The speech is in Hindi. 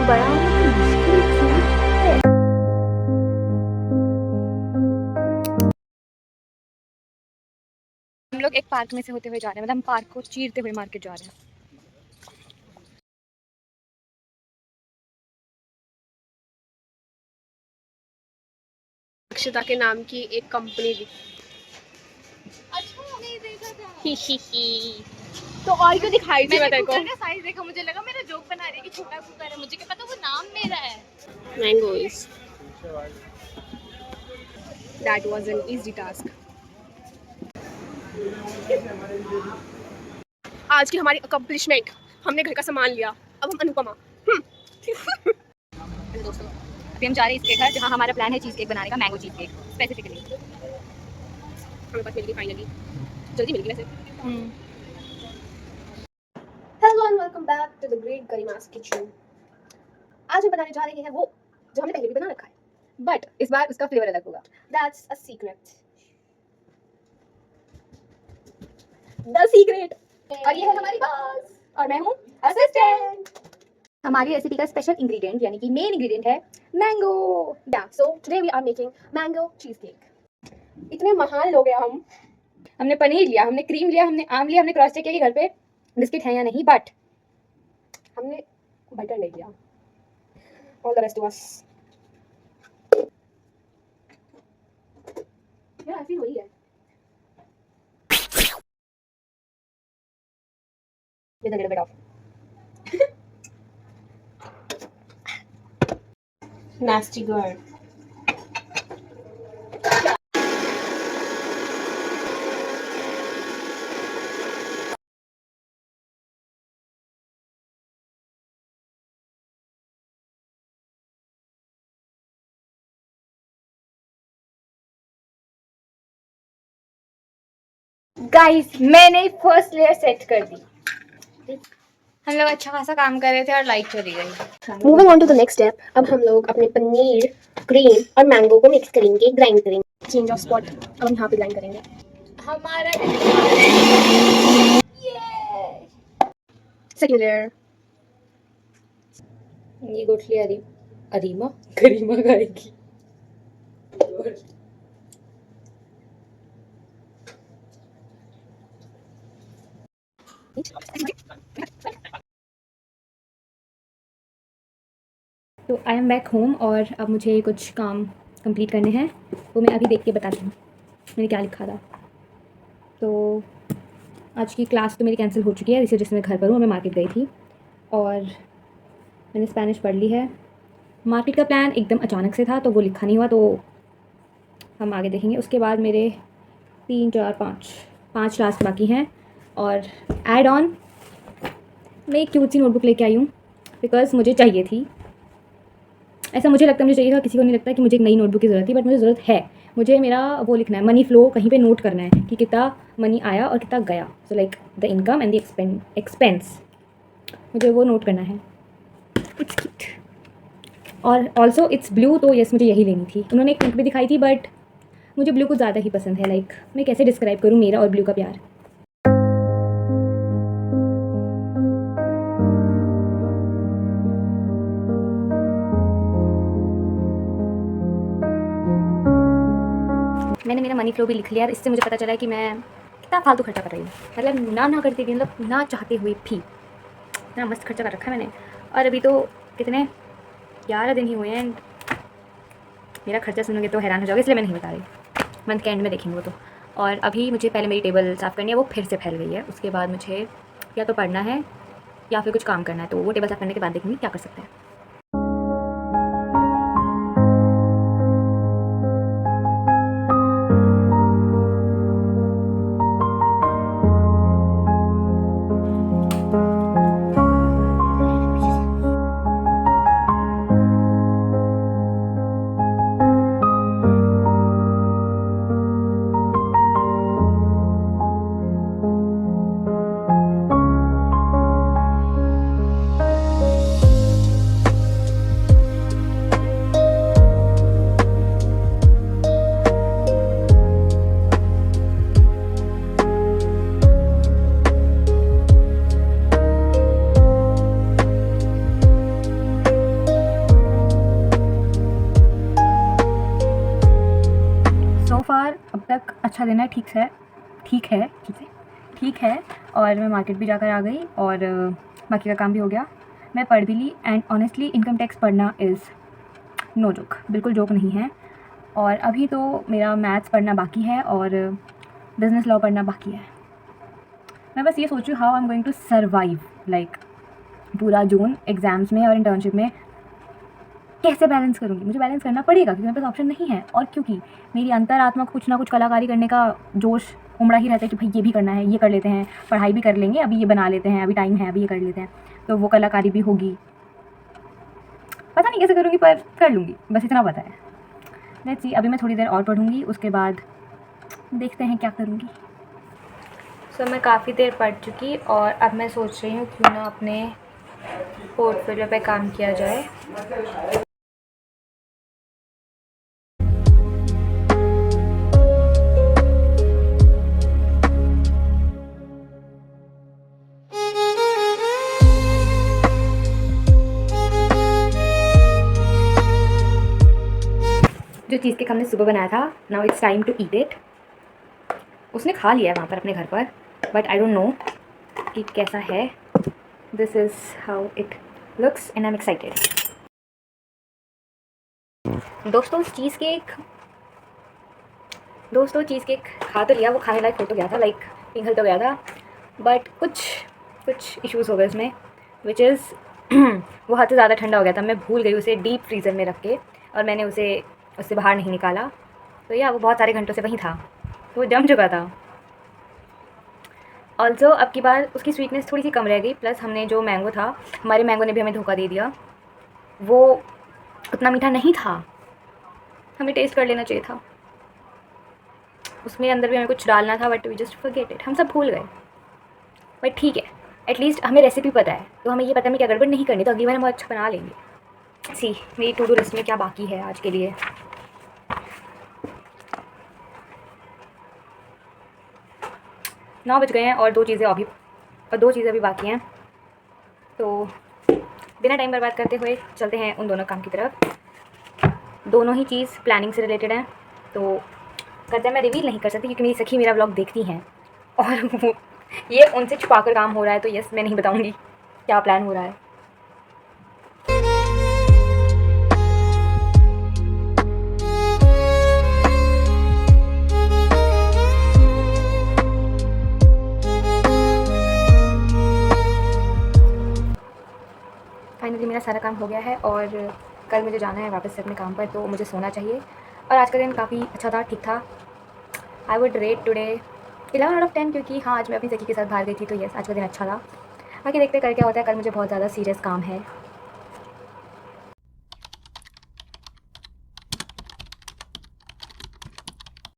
बनाना तो मुश्किल क्यों है? हम लोग एक पार्क में से होते हुए जा रहे हैं, मतलब हम पार्क को चीरते हुए मार्केट जा रहे हैं। अक्षता के नाम की एक कंपनी थी। अच्छा, नहीं देखा था। ही तो और क्यों दिखाई थी मैं तेरे को? मैंने साइज देखा, मुझे लगा मेरा जोक बना रही है कि छोटा कुकर है, मुझे क्या पता वो नाम मेरा है। Mangoes. That was an easy task. आज की हमारी अकम्प्लिशमेंट, हमने घर का सामान लिया। अब हम अनुपमा। दोस्तों, अभी हम जा रहे हैं इसके घर जहाँ हमारा प्लान है चीज़ केक बनाने का, मैंगो चीज़ केक स्पेसिफिकली। हमें पास मिल गई फाइनली, जल्दी मिल गई वैसे। Hello and welcome back to the great Garima's kitchen. आज हम बनाने जा रहे हैं वो जो हमने पहले भी बना रखा है, बट इस बार उसका फ्लेवर अलग होगा। That's a secret. The secret. और ये है हमारी बॉस और मैं हूँ असिस्टेंट। हमारी रेसिपी का स्पेशल इंग्रेडिएंट यानी कि मेन इंग्रेडिएंट है मैंगो। या so today we are making mango cheesecake. इतने महान लोग हैं हम। हमने पनीर लिया, हमने क्रीम लिया, हमने आम लिया, हमने क्रॉस चेक किया कि घर पे बिस्किट है या नहीं, बट हमने बटर नहीं लिया। ऑल द रेस्ट वाज यार ऐसी वही है। With a little bit of nasty girl. Guys मैंने फर्स्ट लेयर सेट कर दी। हम लोग अच्छा खासा काम कर रहे थे और लाइट चली गई। Moving on to the next step, अब हम लोग अपने पनीर, क्रीम और मैंगो को मिक्स करेंगे, ग्राइंड करेंगे। चेंज ऑफ स्पॉट, अब हम यहाँ पे ग्राइंड करेंगे। हमारा सेकंड लेयर। ये गुठली अरीमा करीमा खाएगी। तो आई एम बैक होम और अब मुझे कुछ काम कंप्लीट करने हैं, वो मैं अभी देख के बताती हूँ मैंने क्या लिखा था। तो आज की क्लास तो मेरी कैंसिल हो चुकी है, इसी वजह से मैं घर पर हूँ। मैं मार्केट गई थी और मैंने स्पेनिश पढ़ ली है। मार्केट का प्लान एकदम अचानक से था तो वो लिखा नहीं हुआ, तो हम आगे देखेंगे। उसके बाद मेरे 3 4 5 क्लास बाकी हैं और ऐड ऑन मैं एक क्यूट सी नोटबुक लेके आई हूँ बिकॉज़ मुझे चाहिए थी। ऐसा मुझे लगता है, मुझे चाहिए था, किसी को नहीं लगता कि मुझे एक नई नोटबुक की ज़रूरत थी, बट मुझे ज़रूरत है। मुझे मेरा वो लिखना है, मनी फ्लो कहीं पे नोट करना है कि कितना मनी आया और कितना गया। So like the income and the expense, मुझे वो नोट करना है। इट्स क्यूट और ऑल्सो इट्स ब्लू, तो यस मुझे यही लेनी थी। उन्होंने एक पिंक भी दिखाई थी बट मुझे ब्लू कुछ ज़्यादा ही पसंद है। लाइक मैं कैसे डिस्क्राइब करूँ मेरा और ब्लू का प्यार। मैंने मेरा मनी फ्लो भी लिख लिया। इससे मुझे पता चला है कि मैं कितना फालतू खर्चा कर रही हूँ, मतलब ना करती थी, मतलब ना चाहते हुए भी इतना मस्त खर्चा कर रखा है मैंने। और अभी तो कितने 11 दिन ही हुए हैं एंड मेरा खर्चा सुनोगे तो हैरान हो जाओगे, इसलिए मैं नहीं बता रही। मंथ के एंड में देखेंगे वो तो। और अभी मुझे पहले मेरी टेबल साफ़ करनी है, वो फिर से फैल गई है। उसके बाद मुझे या तो पढ़ना है या फिर कुछ काम करना है, तो वो टेबल साफ़ करने के बाद देखेंगे क्या कर सकते हैं। अच्छा दिन है, ठीक है। और मैं मार्केट भी जाकर आ गई और बाकी का काम भी हो गया, मैं पढ़ भी ली। एंड ऑनेस्टली इनकम टैक्स पढ़ना इज़ नो जोक, बिल्कुल जोक नहीं है। और अभी तो मेरा मैथ्स पढ़ना बाकी है और बिज़नेस लॉ पढ़ना बाकी है। मैं बस ये सोच रही हूँ how I am going to survive, like पूरा जून एग्ज़ाम्स में और इंटर्नशिप में कैसे बैलेंस करूँगी। मुझे बैलेंस करना पड़ेगा क्योंकि मेरे पास ऑप्शन नहीं है, और क्योंकि मेरी अंतरात्मा कुछ ना कुछ कलाकारी करने का जोश उमड़ा ही रहता है कि भाई ये भी करना है, ये कर लेते हैं, पढ़ाई भी कर लेंगे, अभी ये बना लेते हैं, अभी टाइम है, अभी ये कर लेते हैं, तो वो कलाकारी भी होगी। पता नहीं कैसे करूँगी पर कर लूँगी, बस इतना पता है। लेट्स सी, अभी मैं थोड़ी देर और पढ़ूँगी, उसके बाद देखते हैं क्या करूँगी। सो मैं काफ़ी देर पढ़ चुकी और अब मैं सोच रही हूँ क्यों ना अपने पोर्टफोलियो पे काम किया जाए। जो चीज़ केक हमने सुबह बनाया था, now it's time to eat it. उसने खा लिया है वहाँ पर अपने घर पर, बट आई डोंट नो कि कैसा है। This is how it looks and I am excited. दोस्तों चीज़ केक खा तो लिया, वो खाने लायक हो तो गया था, लाइक पिघल तो गया था, बट कुछ इश्यूज़ हो गए उसमें, विच इज़ वो हद से ज़्यादा ठंडा हो गया था। मैं भूल गई उसे डीप फ्रीज़र में रख के, और मैंने उसे उससे बाहर नहीं निकाला, तो या वो बहुत सारे घंटों से वहीं था, तो वो जम चुका था। ऑल्सो अब की बार उसकी स्वीटनेस थोड़ी सी कम रह गई, प्लस हमने जो मैंगो था, हमारे मैंगो ने भी हमें धोखा दे दिया, वो उतना मीठा नहीं था, हमें टेस्ट कर लेना चाहिए था। उसमें अंदर भी हमें कुछ डालना था, but we just forget it, हम सब भूल गए। बट ठीक है, एटलीस्ट हमें रेसिपी पता है, तो हमें ये पता है क्या गड़बड़ नहीं करनी, तो अगली बार हम अच्छा बना लेंगे। सी मेरी टू डू लिस्ट में क्या बाकी है आज के लिए। 9 बज गए हैं और दो चीज़ें अभी बाकी हैं, तो बिना टाइम बर्बाद करते हुए चलते हैं उन दोनों काम की तरफ। दोनों ही चीज़ प्लानिंग से रिलेटेड हैं, तो करते मैं रिवील नहीं कर सकती क्योंकि मेरी सखी मेरा व्लॉग देखती हैं और ये उनसे छुपा कर काम हो रहा है, तो यस मैं नहीं बताऊँगी क्या प्लान हो रहा है। फाइनली मेरा सारा काम हो गया है और कल मुझे जाना है वापस से अपने काम पर, तो मुझे सोना चाहिए। और आज का दिन काफ़ी अच्छा था, ठीक था। आई वुड रेट टुडे 11/10 क्योंकि हाँ आज मैं अपनी सखी के साथ बाहर गई थी, तो यस आज का दिन अच्छा था। बाकी देखते कल क्या होता है। कल मुझे बहुत ज़्यादा सीरियस काम है।